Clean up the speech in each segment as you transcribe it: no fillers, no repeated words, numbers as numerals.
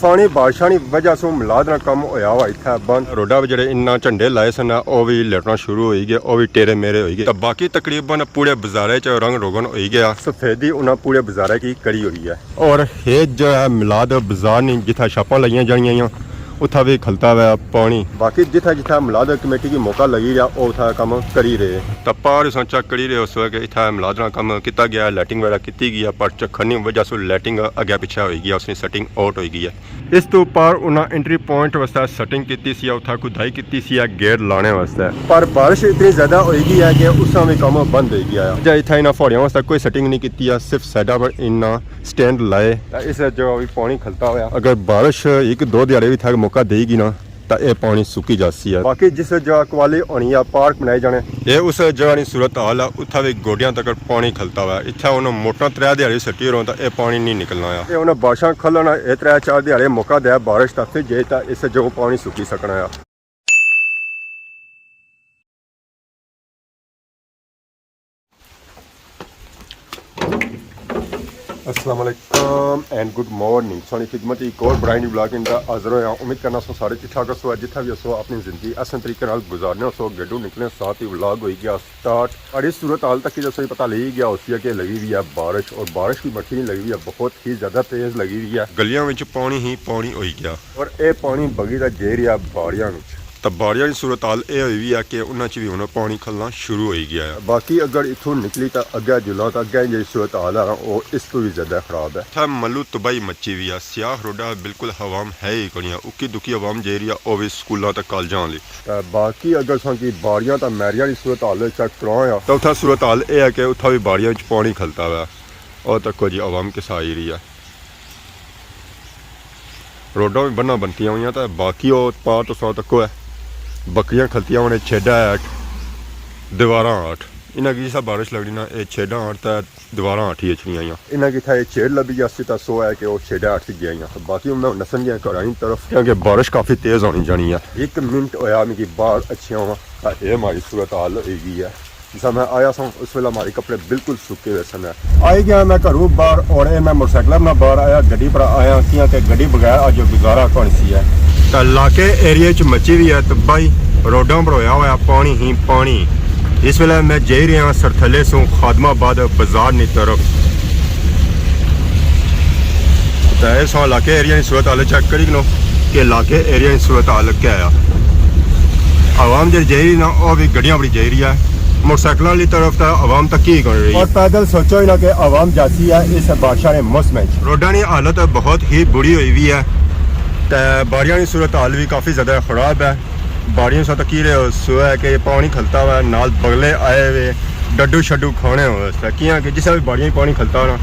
ਫਾਣੀ ਬਾਰਿਸ਼ਾਂ ਦੀ ਵਜ੍ਹਾ ਤੋਂ ਮਿਲਾਦ ਦਾ ਕੰਮ ਹੋਇਆ ਵਾ ਇੱਥੇ ਬੰਦ ਰੋਡਾ ਜਿਹੜੇ ਇੰਨਾ ਝੰਡੇ ਲਾਏ ਸਨ ਉਹ ਵੀ ਲਟਣਾ ਸ਼ੁਰੂ ਹੋਈ ਗਏ ਉਹ ਵੀ ਟੇਰੇ ਮੇਰੇ ਹੋਈ ਗਏ ਤਾਂ ਬਾਕੀ ਤਕਰੀਬਨ ਪੂਰੇ ਬਾਜ਼ਾਰੇ ਚ ਰੰਗ ਰੋਗਨ ਹੋਈ ਗਿਆ ਸਫेदी ਉਹਨਾਂ ਪੂਰੇ ਬਾਜ਼ਾਰੇ ਕੀ ਕਰੀ ਹੋਈ ਹੈ ਔਰ ਇਹ ਜੋ ਹੈ ਮਿਲਾਦ ਬਾਜ਼ਾਰ ਨਹੀਂ ਜਿੱਥੇ ਛਾਪਾਂ ਲਾਈਆਂ ਜਾਣੀਆਂ उथा भी खलता हुआ पानी बाकी जिथा जिथा मिलाद कमेटी की मौका लगी रहा वो उथा काम करी रहे तो पार चेक करी रहे उस वक्त इतना मिलाद काम किया गया लैटिंग वगैरह की गई पर चखनी वजह से लैटिंग अगे पिछा हो गई उसकी सैटिंग आउट हो गई है इस तो पार उन्हें एंट्री पॉइंट वास्ते सैटिंग की उथा खुदाई की गेट लाने वास्ते पर बारिश इतनी ज़्यादा हो गई है कि उस समय काम बंद हो गया है इतना इन्होंने फाड़ियों वास्ते कोई सैटिंग नहीं की सिर्फ साइडा पर इन्ना स्टैंड लाए इस जगह भी पानी खलता हुआ अगर बारिश एक दो दिहाड़े भी था मौका देगी ना तो यह पानी सुकी जाती है बाकी जिस जगह कवाली होनी है पार्क बनाए जाने ये उस जगह की सूरत हाल है उतना भी गोडियां तक पानी खलता हुआ इतना उन्हें मोटर 3 दिहाड़ी सटी रहा तो यह पानी नहीं निकलना है उन्हें बारिशा खलन ये 3-4 दिहाड़े मौका दिया बारिश का फिर जे तो इस जगह पानी सुकी सकना है। अस्सलाम वालेकुम एंड गुड मॉर्निंग सोनी खिदमत एक और ब्रांड ब्लॉग इंदा हाजिर होया उम्मीद करना सो सारे ठीक ठाक सो जितना भी सो अपनी जिंदगी आसान तरीके नाल गुजारने सो गड्डू निकले साथ ही व्लॉग हो गया स्टार्ट और इस सूरत हाल तक की जैसे पता लगी गया उसी कि लगी हुई है बारिश और बारिश की मट्टी नहीं लगी हुई है बहुत ही ज़्यादा तेज़ लगी हुई है गलियों में पानी ही पानी हो गया और ये पानी बगी का जे रहा बाड़ियां तो बाड़ियां की सूरत हाल यह हुई है कि उन्होंने भी उन्हें पानी खलना शुरू हो गया है बाकी अगर इतों निकली तो अगे जुला तो अगे जी सूरत हाल है वो इस तो भी ज़्यादा खराब है मल्लू तबाही मची हुई है सियाह रोडा बिल्कुल हवाम है ही कोई उक्की दुखी हवाम जे रही है वो भी स्कूलों तक कॉलेजों वाली बाकी अगर की बाड़ियां तो मैरिया की सूरत हाल चेक कराया तो उतना सूरत हाल यह है कि उतना भी बाड़ियां पानी खलता हुआ और तक जी आवाम किस आई रही है रोडा भी बना बनती हुई तो बाकी वो पार तो सौ तक है बकरियां खलतियां उन्हें छेडा आठ दीवारा आठ इन्हें की जिस बारिश लगनी ना ये छेडा आठ तो दीवारा आठ ही छड़ियाँ इन्हें की था ये छेड़ लभी जाती तो सो है कि वो छेडा आठ गया तो बाकी उन्हें नसन गया घरानी तरफ क्योंकि बारिश काफ़ी तेज़ होनी जानी है 1 मिनट होया मिगी बाहर अच्छी हुआ ये हमारी सूरत हाल होगी है जिस मैं आया सा उस वेले हमारे कपड़े बिल्कुल सूखे हुए सन आई गया मैं घरों बाहर और मैं मोटरसाइकिल में बाहर आया गड्डी पर आया कि गड्डी बगैर अज गुजारा कौन सी है तो इलाके एरिए च मची हुई है तबाही रोडों पर होया हुआ पानी ही पानी इस वेले मैं जा रहा सरथले सो खादमाबाद बाजार की तरफ तो इस इलाके एरिया की सूरत हाल चेक करी लो कि इलाके एरिया की सूरत हाल क्या है आवाम जी जा रही ना वो भी गड्डियां बड़ी जा रही है मोटरसाइकिल वाली तरफ तो आवाम तक ही कर रही है और पैदल सोचो ही ना कि आवाम जाती है इस बारिशा के मौसम रोडा की हालत बहुत ही बुरी हुई हुई है तो बाड़ियां की सूरत हाल भी काफ़ी ज़्यादा ख़राब है बाड़ियों से तक सो है कि पानी खलता हुआ नाल बगले आए हुए डड्डू शड्डू खाने वास्ते किया कि जिस भी बाड़ियां पानी खलता होना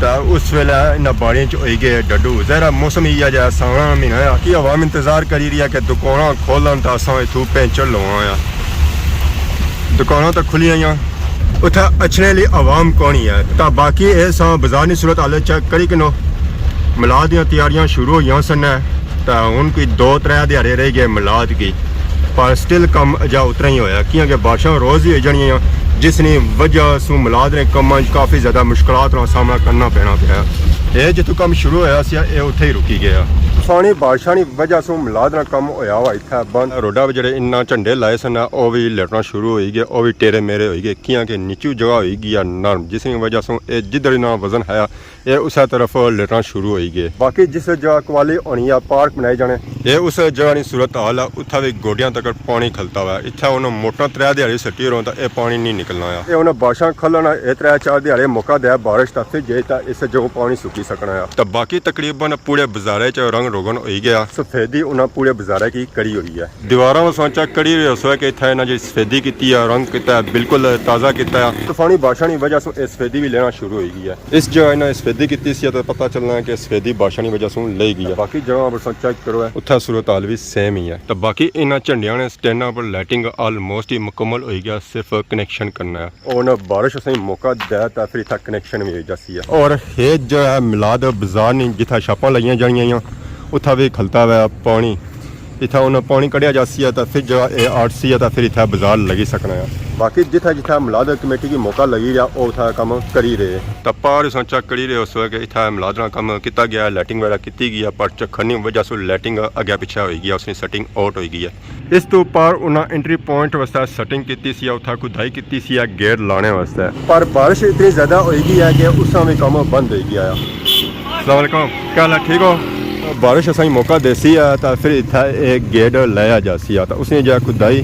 तो उस वेले इन्हें बाड़ियों च हो गए डड्डू जहरा मौसम ही है जैसा सावना महीना है कि आवाम इंतज़ार करी रही है कि दुकाना खोलन तो असा इतों पेंचर लवां दुकाना तो खुलियां उतना अछने लिए आवाम कौन ही है तो बाकी ये बाजार की सूरत हाल चेक करी कि मिलाद दी तैयारियां शुरू हुई सन तो हूँ कोई 2-3 दिहाड़े रह गए मिलाद की पर स्टिल कम अजा उतना ही होया क्योंकि बारिशां रोज़ ही हो जानियां जिसकी वजह से मिलाद ने कमां काफ़ी ज़्यादा मुश्किलात का सामना करना पैना पाया ये जितों काम शुरू होया सी ये उत्थे ही रुकी गया तूफानी बारिशा की वजह से मिलाद का काम होया हुआ इतना बंद रोडा जो इन्ना झंडे लाए सन वो भी लटना शुरू हो गए वो भी टेरे मेरे हो गए क्योंकि नीचू जगह हो गई है नरम जिसकी वजह से जिधर ना वजन है ये उस तरफ लटना शुरू हो गए बाकी जिस जगह कवाली होनी है पार्क बनाए जाने ये उस जगह की सूरत हाल है उतना भी गोडियां तक पानी खलता हुआ इतना उन्हें मोटर 3 दिहाड़ी सटी रहा तो यह पानी नहीं निकलना है उन्हें बारिशा खलन ये 3-4 दिहाड़े मौका दिया बारिश का फिर जे तो इस जगह पानी सुकी सकना है तो बाकी तकरीबन पूरे बाजारे च रंग रोगन हो गया सफेदी उन्हें पूरे बाजारे की करी हुई है दीवारों में सोचा कड़ी रही कि इतना इन्हें जी सफेदी की रंग किया बिल्कुल ताज़ा किया तूफानी बारिशा की वजह से सफेदी भी लेना शुरू हो गई है इस जगह इन्हें सफेदी की तो पता चलना है कि सफेदी बारिशा की वजह से ले गई है बाकी जगह पर चेक करो उत्थे सूरत हाल भी सेम ही है तो बाकी इन्होंने झंडिया ने स्टैंडों पर लाइटिंग ऑलमोस्ट ही मुकम्मल हो गया सिर्फ कनेक्शन करना है और बारिश से मौका दिया तो फिर इतना कनेक्शन भी हो जाती है और ये जो है मिलाद बाजार नहीं जिथा छापा लाइया जानियां उथा भी खलता हुआ पानी इतना उन्हें पानी कढ़िया जासी है तो फिर जो आरसी है तो फिर इतना बाजार लगी सकना है। बाकी जिथा जिथा मुलाद कमेटी की मौका लगी रहा वो उठा कम करी रहे तपार चेक करी रहे उस वक्त इतना मुलादना कम किया गया लैटिंग वगैरह की गई है पर चखनी वजह से लैटिंग अगे पिछे हो गई है उसकी सेटिंग आउट हो गई है। इस तो पार उन्हें एंट्री पॉइंट वास्ते सेटिंग की उथा खुदाई की गेट लाने वास्ते पर बारिश इतनी ज़्यादा हो गई है कि उस भी काम बंद हो गया। अस्सलाम वालेकुम, क्या हाल है, ठीक हो? बारिश असाई मौका देसी है तो फिर इतना एक गेट लाया जासी है तो उसने जो खुदाई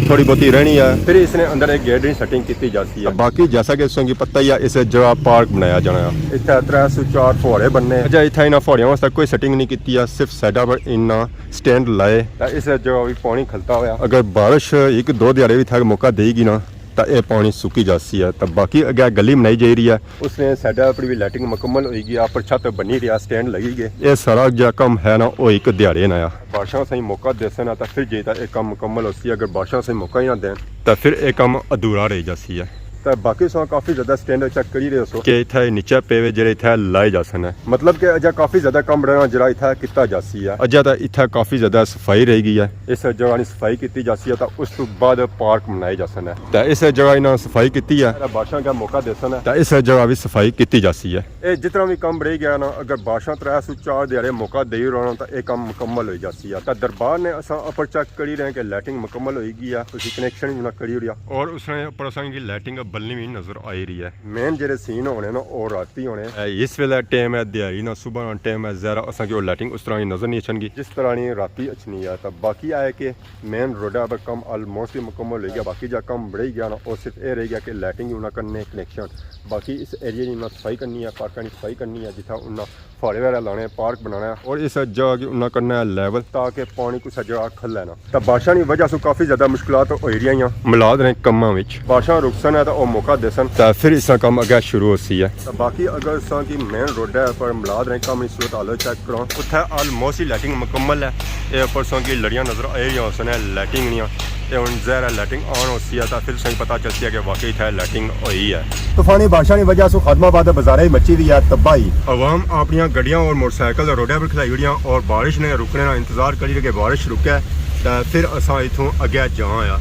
थोड़ी बहुती रहनी है फिर इसने अंदर एक गेट की सेटिंग की जाती है। बाकी जैसा कि इसकी पता ही है इस जगह पार्क बनाया जाना है। इतना 304 फुहारे बनने अच्छा इतना इन्होंने फुहारियों वास्ते कोई सेटिंग नहीं की है सिर्फ साइडा पर इन्ना स्टैंड लाए इस जगह भी पानी खलता हुआ अगर बारिश एक दो दिहाड़े भी था मौका देगी ना तो यह पानी सुकी जाती है। तो बाकी अगर गली बनाई जा रही है उसने साइडा पर भी लाइटिंग मुकम्मल होगी पर छत बनी रहा स्टैंड लगी गए ये सारा जो कम है ना वो एक दिहाड़े ना बादशाह सही मौका देते ना तो फिर जे एक काम मुकम्मल होती है अगर बादशाह सही मौका ही ना दें तो फिर एक काम अधूरा रह जाती है। तो बाकी सो काफ़ी ज़्यादा स्टैंड चेक करी रहे हो कि इतना नीचे पेवे जो इतना लाए जा सन है मतलब कि अजा काफ़ी ज़्यादा कम रहना जरा इतना किया जासी है अजा तो इतना काफ़ी ज़्यादा सफाई रह गई है इस जगह की सफाई की जासी है तो उस तो बाद पार्क बनाए जा सन है तो इस जगह इन्होंने सफाई की है बादशाह का मौका दे सन है तो इस जगह भी सफाई की जासी है। ये जितना भी कम रह गया ना अगर बादशाह 304 दिहाड़े मौका दे रहा तो यह काम मुकम्मल हो जाती है। तो दरबार ने असा अपर चेक करी रहे कि लाइटिंग मुकम्मल होगी है उसकी कनेक्शन भी करी रहा और उसने उपर असा लाइटिंग बलनी भी नजर आई रही है। मेन जो सीन होने ना वो राती होने इस वेले टाइम है दिहाड़ी ना सुबह टाइम है जरा असा की लाइटिंग उस तरह की नजर नहीं अच्छी जिस तरह की राती अच्छी है। तो बाकी आए कि मेन रोडा पर कम ऑलमोस्ट मुकम्मल हो गया बाकी जो कम बढ़ गया ना वो सिर्फ ये रह गया कि लाइटिंग उन्हें करने कनेक्शन बाकी इस एरिया की उन्हें सफाई करनी है पार्क की सफाई करनी है जितना उन्हें फुहारे वगैरह लाने पार्क बनाना है और इस जगह की उन्हें करना है लेवल ताकि पानी कुछ जगह खल लेना। तो बादशाह की वजह से काफ़ी ज़्यादा मुश्किल हो रही हैं मिलाद ने कमां विच बादशाह रुकसन है तो वह मौका देसन तो फिर इसका काम अगर शुरू होती है। तो बाकी अगर इस की मेन रोड है पर मिलाद ने कम इस सूरत हाल चेक करो उत्थे ऑलमोस्ट ही लाइटिंग मुकम्मल है ये परसों की लड़ियाँ नजर आ रही उसन लाइटिंग नहीं ये हम जहर लाइटिंग ऑन होती है तो फिर सही पता चलती है कि वाकई इतना लाइटिंग हुई है। तूफानी बादशाह की वजह से खादमाबाद बाजार ही मची हुई है तबाही अवाम अपनी गड्डियाँ और मोटरसाइकिल रोडे पर खलाई हुई और बारिश ने रुकने का इंतजार करी कि बारिश रुके तो फिर असा इतों अगे जाए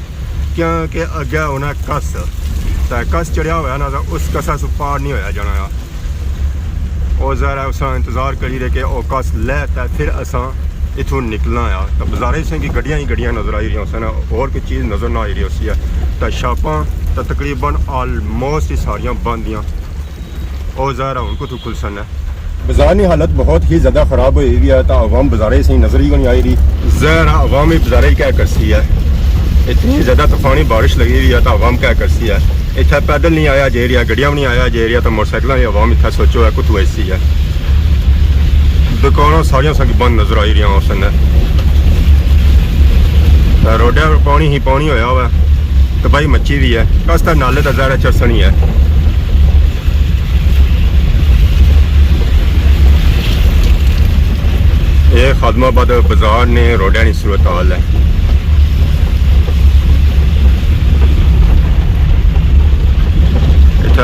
क्योंकि अगे उन्हें कस चढ़िया हुआ ना तो उस कसा से पार नहीं होया जाना और जरा उस इंतजार करी रहे कि वह कस लै तो फिर असा इतों निकलना आ। तो बाजारे से गड्डियाँ ही गड्डियाँ नजर आई रही सन और कोई चीज़ नज़र ना आई रही उसी है। तो शापां तो तकरीबन ऑलमोस्ट ही सारियाँ बंद दियाँ और ज़ाहिर है उनको तो खुल सन है। बाजार की हालत बहुत ही ज़्यादा ख़राब हुई हुई है तो अवाम बाजारे से नज़र ही नहीं आई रही ज़ाहिर है अवाम ही बाजारे क्या करती है इतनी ज़्यादा तूफानी बारिश लगी हुई है तो अवाम क्या करती है इतना पैदल नहीं आया जे रहा गड्डियाँ भी नहीं आया जे रहा तो मोटरसाइकिलों की अवाम इतना सोचो है कुछ ऐसी है दुकानों सारिया संग बंद नजर आई रही उस रोडे पर पानी ही पानी होया हुआ तबाही मची भी है कस तो नाले का ज़ाहिर चरसनी है। ये खादमाबाद बाजार ने रोडे की सूरत हाल है।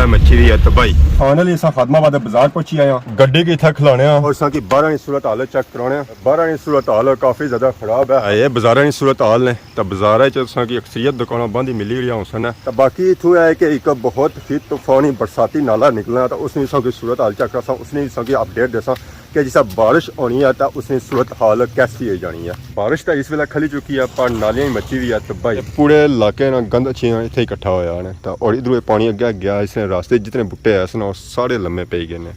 मच्छी भी है तबाही फाइनली इस खादमाबाद बाजार पहुंची आया गड्डी की इतना खिलाने और की 12 सूरत हाल चेक कराने 12 सूरत हाल काफ़ी ज़्यादा खराब है ये बाजार की सूरत हाल ने तो बाजार की अक्सरियत दुकान बंद ही मिली रही उसन तो बाकी इतों है कि एक बहुत ही तूफानी बरसाती नाला निकलना तो उसने की सूरत हाल चेक करा उसने अपडेट दसा कि जिस बारिश होनी है तो उसने सूरत हाल कैसी हो जानी है। बारिश तो इस वेले खली चुकी है पर नालियाँ ही मची हुई है तबाही पूरे इलाके ना गंद अच्छी इतने इकट्ठा होया ने तो और इधरों पानी अगे गया इसने रास्ते जितने बुट्टे है वो सारे लम्बे पे गए ने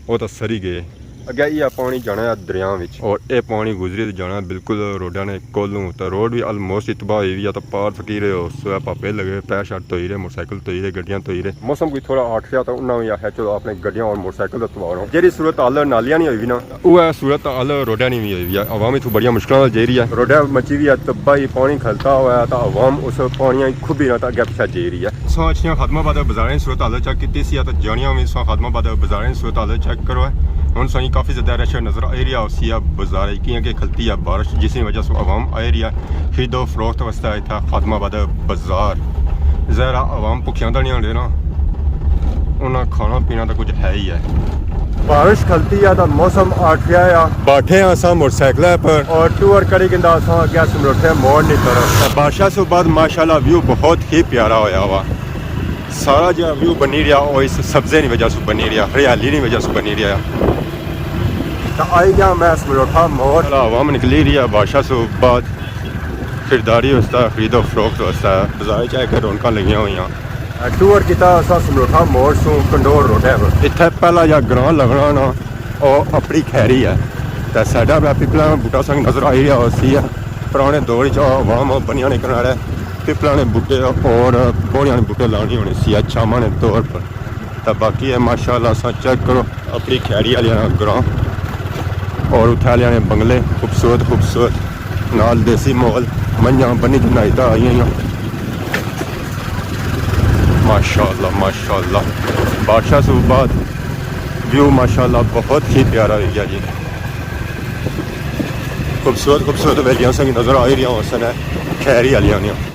वो तो सरी गए अगे ये पानी जाना है दरिया और ये पानी गुजरी तो जाना बिल्कुल रोडा ने कोलू तो रोड भी ऑलमोस्ट तबाह हुई हुई है तो पार फकीर हो पापे लगे पैर शर्ट धोई रहे मोटरसाइकिल धोई रहे गड्डियाँ धोई रहे मौसम कोई थोड़ा आठ गया तो उन्होंने भी आखिया चलो अपने गड्डियाँ और मोटरसाइकिल तबाह हो जी सूरत हाल नालियाँ नहीं हुई ना वो सूरत हाल रोडा नहीं भी हुई है अवाम इतों बड़िया मुश्किल जे रही है रोडा मची हुई है तबाही पानी खलता हुआ है तो अवाम उस पानी खुबी ना तो अगे पिछा जे रही है। सो अच्छी खादमाबाद बाजार सूरत हाल चेक की तो जानिया भी खादमाबाद बाजार सूरत हाल चेक करो हम सही काफ़ी ज़्यादा रश नज़र आ रही है उसी बाजार की खलती है बारिश जिसकी वजह से आवाम आ रही है खरीदो फरोख्त वास्ते इतना खादमाबाद बाजार ज़रा आवाम भुखियां तो नहीं आते ना उन्हें खाना पीना तो कुछ है ही है बारिश खलती है तो मौसम आठिया या बैठे हैं असा मोटरसाइकिल पर और टूर करी किंदा असा अगे समरोठे मोड़ नहीं तरफ बादशाह से बाद माशाल्लाह व्यू बहुत ही प्यारा होया हुआ सारा जो व्यू बनी रहा वो इस सब्जे की वजह से बनी रहा हरियाली की वजह से बनी रहा तो आई गया मैं समरोठा मोड़ हवा में निकली रही है बादशाह से बाद खरीदारी उसका खरीदो फरोख्त उसका बाजार चाहे रौनक लगी हुई टूर किया असा समरोठा मोड़ सू कंडोर रोडे पर इत्थे पहला जा ग्रां लगना ना ਉਹ ਆਪਣੀ ਖੈਰੀ ਹੈ ਤੇ ਸਾਡਾ ਪਿਪਲਾਂ ਬੂਟਾ ਸਿੰਘ ਨਜ਼ਰ ਆਈ ਰਿਹਾ ਸੀ ਪੁਰਾਣੇ ਦੌਰ 'ਚ ਆਵਾਮ ਬਣੀਆਂ ਨੇ ਕਿਨਾਰੇ ਪਿਪਲਾਂ ਨੇ ਬੂਟੇ ਔਰ ਬੋੜੀਆਂ ਨੇ ਬੂਟੇ ਲਾਉਣੀ ਹੋਣੀ ਸੀ ਸ਼ਾਮਾਂ ਨੇ ਤੌਰ ਪਰ ਤਾਂ ਬਾਕੀ ਹੈ ਮਾਸ਼ਾਅੱਲਾ ਸਾ ਚੈੱਕ ਕਰੋ ਆਪਣੀ ਖੈਰੀ ਵਾਲਿਆਂ ਗਰਾਂ ਔਰ ਉੱਥੇ ਵਾਲਿਆਂ ਨੇ ਬੰਗਲੇ ਖੂਬਸੂਰਤ ਨਾਲ ਦੇਸੀ ਮਾਹੌਲ ਮੰਝਾਂ ਬੰਨੀ ਜਨਾਇਤਾਂ ਆਈਆਂ माशाल्लाह बादशाह से बाद व्यू माशाल्लाह बहुत ही प्यारा एरिया जी खूबसूरत वैलियां संग नज़र आ रही हैं खैरी वालियां